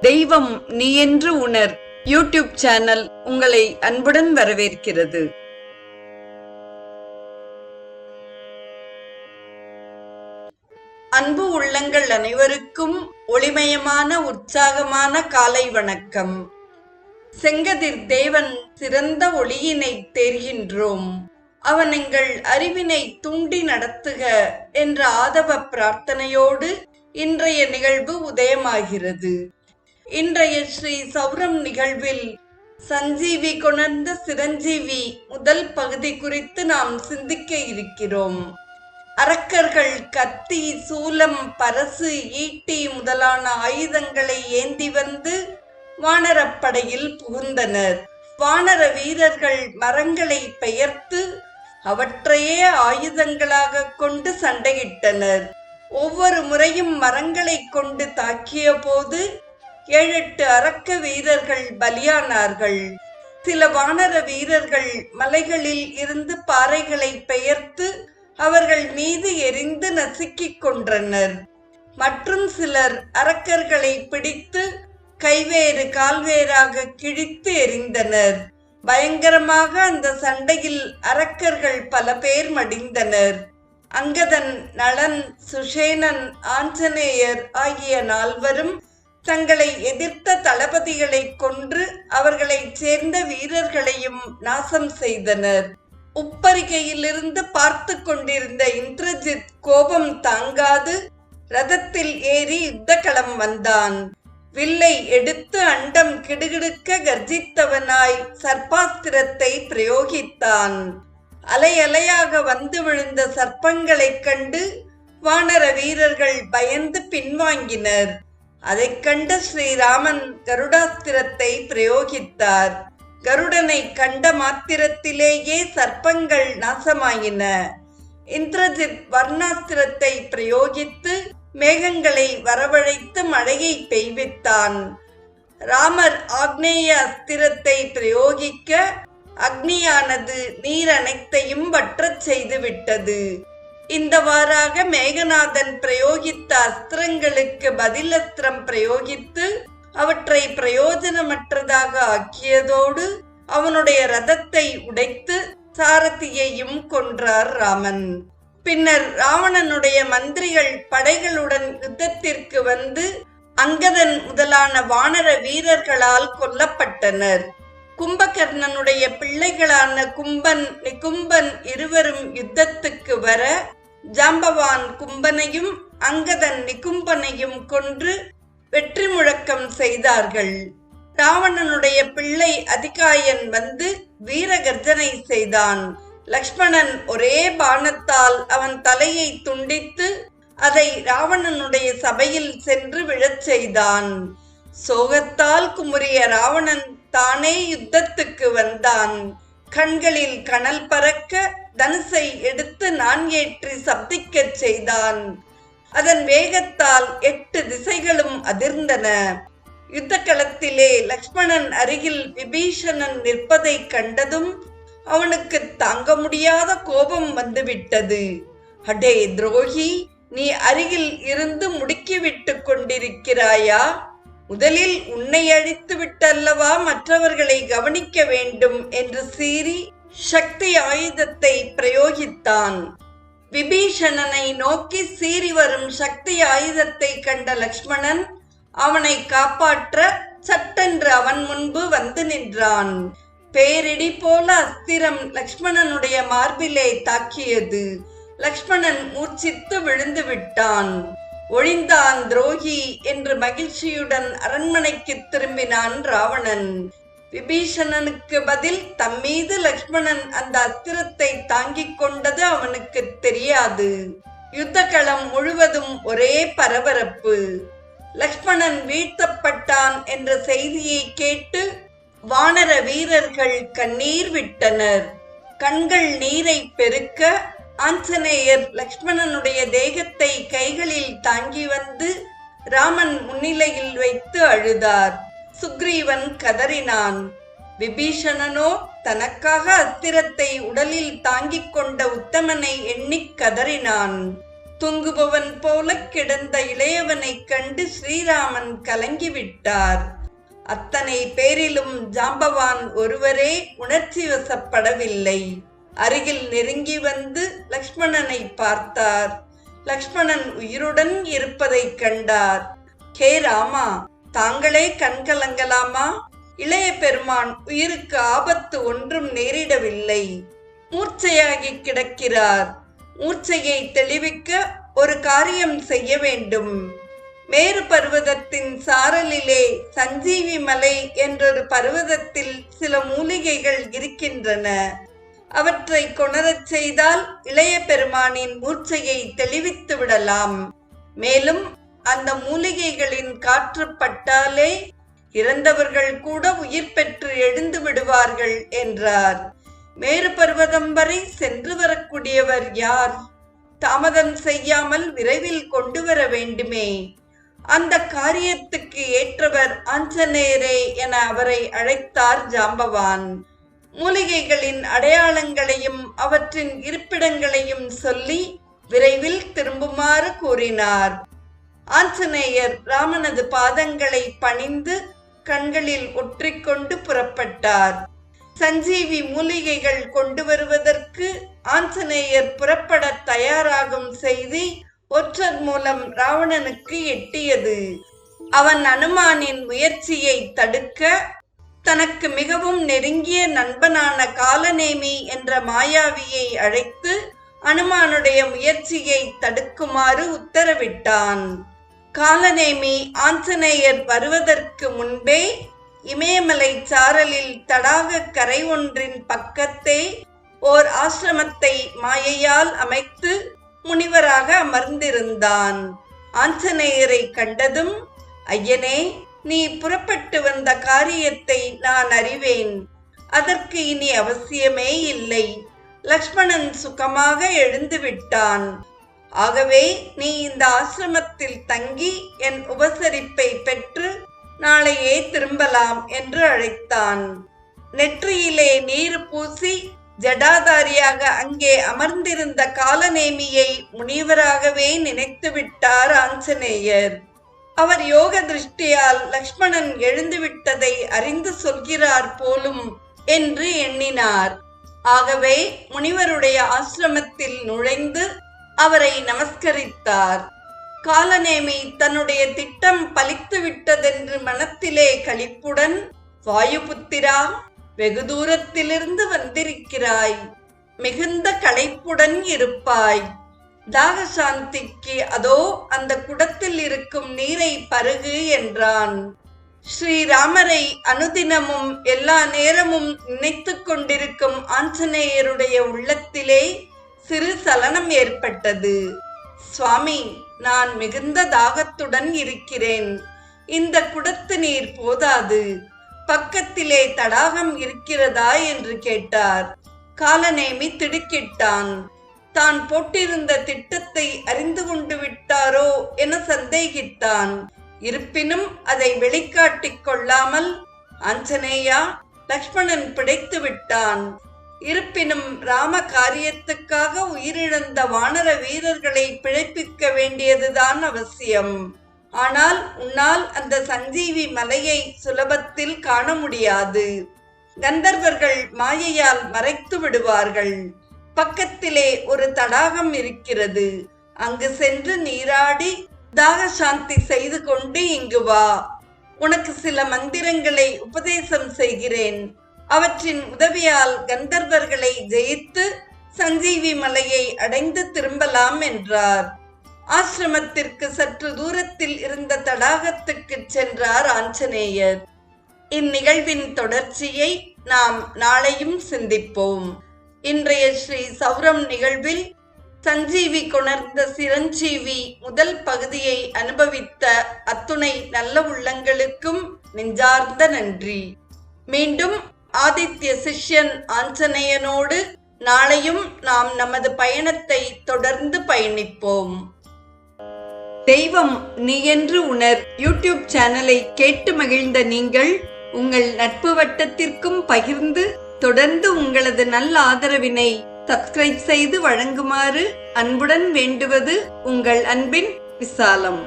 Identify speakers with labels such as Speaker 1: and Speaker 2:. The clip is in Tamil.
Speaker 1: தெய்வம் நீ என்று உணர் யூடியூப் சேனல் உங்களை அன்புடன் வரவேற்கிறது. அன்பு உள்ளங்கள் அனைவருக்கும் ஒளிமயமான உற்சாகமான காலை வணக்கம். செங்கதிர் தேவன் சிறந்த ஒளியினை தேர்கின்றோம், அவன் எங்கள் அறிவினை தூண்டி நடத்துக என்ற ஆதவ பிரார்த்தனையோடு இன்றைய நிகழ்வு உதயமாகிறது. இன்றைய ஸ்ரீ சௌரம் நிகழ்வில் சஞ்சீவி கொணர்ந்த சிரஞ்சீவி முதல் பகுதி குறித்து நாம் சிந்திக்க இருக்கிறோம். அரக்கர்கள் கத்தி, சூலம், பரசு, ஈட்டி முதலான ஆயுதங்களை ஏந்தி வந்து வானரப்படையில் புகுந்தனர். வானர வீரர்கள் மரங்களை பெயர்த்து அவற்றையே ஆயுதங்களாக கொண்டு சண்டையிட்டனர். ஒவ்வொரு முறையும் மரங்களை கொண்டு தாக்கிய போது 7-8 அரக்க வீரர்கள் பலியானார்கள். சில வானர வீரர்கள் மலைகளில் இருந்து பாறைகளை பெயர்த்து அவர்கள் மீது எரிந்து நசுக்கிக் கொன்றனர். மற்றும் சிலர் அரக்கர்களை பிடித்து கைவேறு கால்வேறாக கிழித்து எறிந்தனர். பயங்கரமாக அந்த சண்டையில் அரக்கர்கள் பல பேர் மடிந்தனர். அங்கதன், நளன், சுஷேனன், ஆஞ்சநேயர் ஆகிய 4வரும் தங்களை எதிர்த்த தளபதிகளை கொன்று அவர்களைச் சேர்ந்த வீரர்களையும் நாசம் செய்தனர். உப்பரிகையிலிருந்து பார்த்து கொண்டிருந்த இந்திரஜித் கோபம் தாங்காது ரதத்தில் ஏறி யுத்தகளம் வந்தான். வில்லை எடுத்து அண்டம் கிடுகிடுக்க கர்ஜித்தவனாய் சர்ப்பாஸ்திரத்தை பிரயோகித்தான். அலை அலையாக வந்து விழுந்த சர்ப்பங்களைக் கண்டு வானர வீரர்கள் பயந்து பின்வாங்கினர். அதைக் கண்ட ஸ்ரீராமன் கருடாஸ்திரத்தை பிரயோகித்தார். கருடனை கண்ட மாத்திரத்திலேயே சர்ப்பங்கள் நாசமாயின. இந்திரஜித் வர்ணாஸ்திரத்தை பிரயோகித்து மேகங்களை வரவழைத்து மழையை பெய்வித்தான். ராமர் ஆக்னேய அஸ்திரத்தை பிரயோகிக்க அக்னியானது நீர் அனைத்தையும் வற்றச் செய்து விட்டது. இந்தவாறாக மேகநாதன் பிரயோகித்த அஸ்திரங்களுக்கு பதில் அஸ்திரம் பிரயோகித்து அவற்றை பிரயோஜனமற்றதாக ஆக்கியதோடு அவனுடைய ரதத்தை உடைத்து சாரதியையும் கொன்றார் ராமன். பின்னர் ராவணனுடைய மந்திரிகள் படைகளுடன் யுத்தத்திற்கு வந்து அங்கதன் முதலான வானர வீரர்களால் கொல்லப்பட்டனர். கும்பகர்ணனுடைய பிள்ளைகளான கும்பன், நிகும்பன் இருவரும் யுத்தத்துக்கு வர ஜாம்பவான் கும்பனையும் அங்கதன் நிகும்பனையும் கொன்று வெற்றி முழக்கம் செய்தார்கள். ராவணனுடைய பிள்ளை அதிகாயன் வந்து வீரகர்ஜனை செய்தான். லக்ஷ்மணன் ஒரே பாணத்தால் அவன் தலையை துண்டித்து அதை ராவணனுடைய சபையில் சென்று விழச் செய்தான். சோகத்தால் குமுறிய ராவணன் தானே யுத்தத்துக்கு வந்தான். கண்களில் கனல் பறக்க தனுசை எடுத்து நான் ஏற்றி சப்திக்கச் செய்தான். அதன் வேகத்தால் 8 திசைகளும் அதிர்ந்தன. யுத்த களத்திலே லக்ஷ்மணன் அருகில் விபீஷணன் நிற்பதை கண்டதும் அவனுக்கு தாங்க முடியாத கோபம் வந்துவிட்டது. அடே துரோகி, நீ அருகில் இருந்து முடுக்கிவிட்டு கொண்டிருக்கிறாயா? முதலில் உன்னை அழித்து விட்டல்லவா மற்றவர்களை கவனிக்க வேண்டும் என்று சீறி சக்தி ஆயுதத்தை பிரயோகித்தான். விபீஷணனை நோக்கி சீறி வரும் சக்தி ஆயுதத்தை கண்ட லக்ஷ்மணன் அவனை காப்பாற்ற சட்டென்று அவன் முன்பு வந்து நின்றான். பேரிடி போல அஸ்திரம் லக்ஷ்மணனுடைய மார்பிலே தாக்கியது. லக்ஷ்மணன் மூர்ச்சித்து விழுந்து விட்டான். ஒழிந்தான் துரோகி என்று மகிழ்ச்சியுடன் அரண்மனைக்கு திரும்பினான் ராவணன். விபீஷணனுக்கு பதில் தம்மீது லக்ஷ்மணன் அந்த அஸ்திரத்தை தாங்கிக் கொண்டது அவனுக்கு தெரியாது. யுத்த களம் முழுவதும் ஒரே பரபரப்பு. லக்ஷ்மணன் வீழ்த்தப்பட்டான் என்ற செய்தியை கேட்டு வானர வீரர்கள் கண்ணீர் விட்டனர். கண்கள் நீரை பெருக்க ஆஞ்சநேயர் லக்ஷ்மணனுடைய தேகத்தை கைகளில் தாங்கி வந்து ராமன் முன்னிலையில் வைத்து அழுதார். சுக்ரீவன் கதறினான். விபீஷணனோ தனக்காக அஸ்திரத்தை உடலில் தாங்கிக் கொண்ட உத்தமனை எண்ணிக் கதறினான். தூங்குபவன் போல கிடந்த இளையவனை கண்டு ஸ்ரீராமன் கலங்கிவிட்டார். அத்தனை பேரிலும் ஜாம்பவான் ஒருவரே உணர்ச்சி வசப்படவில்லை. அருகில் நெருங்கி வந்து லக்ஷ்மணனை பார்த்தார். லக்ஷ்மணன் உயிருடன் இருப்பதை கண்டார். ஹே ராமா, தாங்களே கண்கலங்கலாமா? இளைய பெருமான் உயிருக்கு ஆபத்து ஒன்றும் நேரிடவில்லை. மூர்ச்சையாகி கிடக்கிறார். மூர்ச்சையை தெளிவிக்க ஒரு காரியம் செய்ய வேண்டும். மேரு பர்வதத்தின் சாரலிலே சஞ்சீவி மலை என்றொரு பர்வதத்தில் சில மூலிகைகள் இருக்கின்றன. அவற்றை கொணரச் செய்தால் இளைய பெருமானின் மூர்ச்சையை தெளிவித்து விடலாம். மேலும் அந்த மூலிகைகளின் காற்று பட்டாலே இறந்தவர்கள் கூட உயிர் பெற்று எழுந்து விடுவார்கள் என்றார். மேரு பர்வதம் வரை சென்று வரக்கூடியவர் யார்? தாமதம் செய்யாமல் விரைவில் கொண்டு வர வேண்டுமே. அந்த காரியத்துக்கு ஏற்றவர் ஆஞ்சநேயரே என அவரை அழைத்தார் ஜாம்பவான். மூலிகைகளின் அடையாளங்களையும் அவற்றின் இருப்பிடங்களையும் சொல்லி விரைவில் திரும்புமாறு கூறினார். ஆஞ்சநேயர் ராமனது பாதங்களை பணிந்து கண்களில் ஒற்றிக்கொண்டு புறப்பட்டார். சஞ்சீவி மூலிகைகள் கொண்டு வருவதற்கு ஆஞ்சநேயர் புறப்பட தயாராகும் செய்தி ஒற்றர் மூலம் ராவணனுக்கு எட்டியது. அவன் அனுமானின் முயற்சியை தடுக்க தனக்கு மிகவும் நெருங்கிய நண்பனான காலநேமி என்ற மாயாவியை அழைத்து அனுமானுடைய முயற்சியை தடுக்குமாறு உத்தரவிட்டான். காலநேமி ஆஞ்சநேயர் வருவதற்கு முன்பே இமயமலை சாரலில் தடாக கரை ஒன்றின் பக்கத்தே ஓர் ஆசிரமத்தை மாயையால் அமைத்து முனிவராக அமர்ந்திருந்தான். ஆஞ்சநேயரை கண்டதும், ஐயனே, நீ புறப்பட்டு வந்த காரியத்தை நான் அறிவேன். அதற்கு இனி அவசியமே இல்லை. லக்ஷ்மணன் சுகமாக எழுந்து விட்டான். ஆகவே நீ இந்த ஆசிரமத்தில் தங்கி என் உபசரிப்பை பெற்று நாளையே திரும்பலாம் என்று அழைத்தான். நெற்றியிலே நீர் பூசி ஜடாதாரியாக அங்கே அமர்ந்திருந்த காலநேமியை முனிவராகவே நினைத்து விட்டார் ஆஞ்சநேயர். அவர் யோக திருஷ்டியால் லக்ஷ்மணன் எழுந்துவிட்டதை அறிந்து சொல்கிறார் போலும் என்று எண்ணினார். ஆகவே முனிவருடைய ஆசிரமத்தில் நுழைந்து அவரை நமஸ்கரித்தார். காலநேமி தன்னுடைய திட்டம் பலித்து விட்டதென்று மனத்திலே களிப்புடன், வாயுபுத்திரா, வெகு தூரத்திலிருந்து வந்திருக்கிறாய். மிகுந்த களைப்புடன் இருப்பாய். தாகசாந்திக்கு அதோ அந்த குடத்தில் இருக்கும் நீரை பருகு என்றான். ஸ்ரீராமரை அனுதினமும் எல்லா நேரமும் நினைத்து கொண்டிருக்கும் ஆஞ்சநேயருடைய உள்ளத்திலே சிறு சலனம் ஏற்பட்டது. சுவாமி, நான் மிகுந்த தாகத்துடன் இருக்கிறேன். இந்த குடத்து நீர் போதாது. பக்கத்திலே தடாகம் இருக்கிறதா என்று கேட்டார். காலநேமி திடுக்கிட்டான். தான் போட்டிருந்த திட்டத்தை அறிந்து கொண்டு விட்டாரோ என சந்தேகித்தான். இருப்பினும் அதை வெளிக்காட்டிக் கொள்ளாமல், ஆஞ்சநேயா, லக்ஷ்மணன் பிழைத்து விட்டான். இருப்பினும் ராம காரியத்துக்காக உயிரிழந்த வானர வீரர்களை பிழைப்பிக்க வேண்டியதுதான் அவசியம். ஆனால் உன்னால் அந்த சஞ்சீவி மலையை சுலபத்தில் காண முடியாது. கந்தர்வர்கள் மாயையால் மறைத்து விடுவார்கள். பக்கத்திலே ஒரு தடாகம் இருக்கிறது. அங்கு சென்று நீராடி தாகசாந்தி செய்து கொண்டு இங்கு வா. உனக்கு சில மந்திரங்களை உபதேசம் செய்கிறேன். அவற்றின் உதவியால் கந்தர்வர்களை ஜெயித்து சஞ்சீவி மலையை அடைந்து திரும்பலாம் என்றார். ஆசிரமத்திற்கு சற்று தூரத்தில் இருந்த தடாகத்துக்கு சென்றார் ஆஞ்சநேயர். இந்நிகழ்வின் தொடர்ச்சியை நாம் நாளையும் சிந்திப்போம். இன்றைய ஸ்ரீ சௌரம் நிகழ்வில் சஞ்சீவி கொணர்ந்த சிரஞ்சீவி முதல் பகுதியை அனுபவித்த அத்துணை நல்ல உள்ளங்களுக்கும் நெஞ்சார்ந்த நன்றி. மீண்டும் ஆதித்ய சிஷ்யன் ஆஞ்சநேயனோடு நாளையும் நாம் நமது பயணத்தை தொடர்ந்து பயணிப்போம். தெய்வம் நீ என்று உணர் யூடியூப் சேனலை கேட்டு மகிழ்ந்த நீங்கள் உங்கள் நட்பு வட்டத்திற்கும் பகிர்ந்து தொடர்ந்து உங்களது நல்ல ஆதரவினை சப்ஸ்கிரைப் செய்து வழங்குமாறு அன்புடன் வேண்டுவது உங்கள் அன்பின் விசாலம்.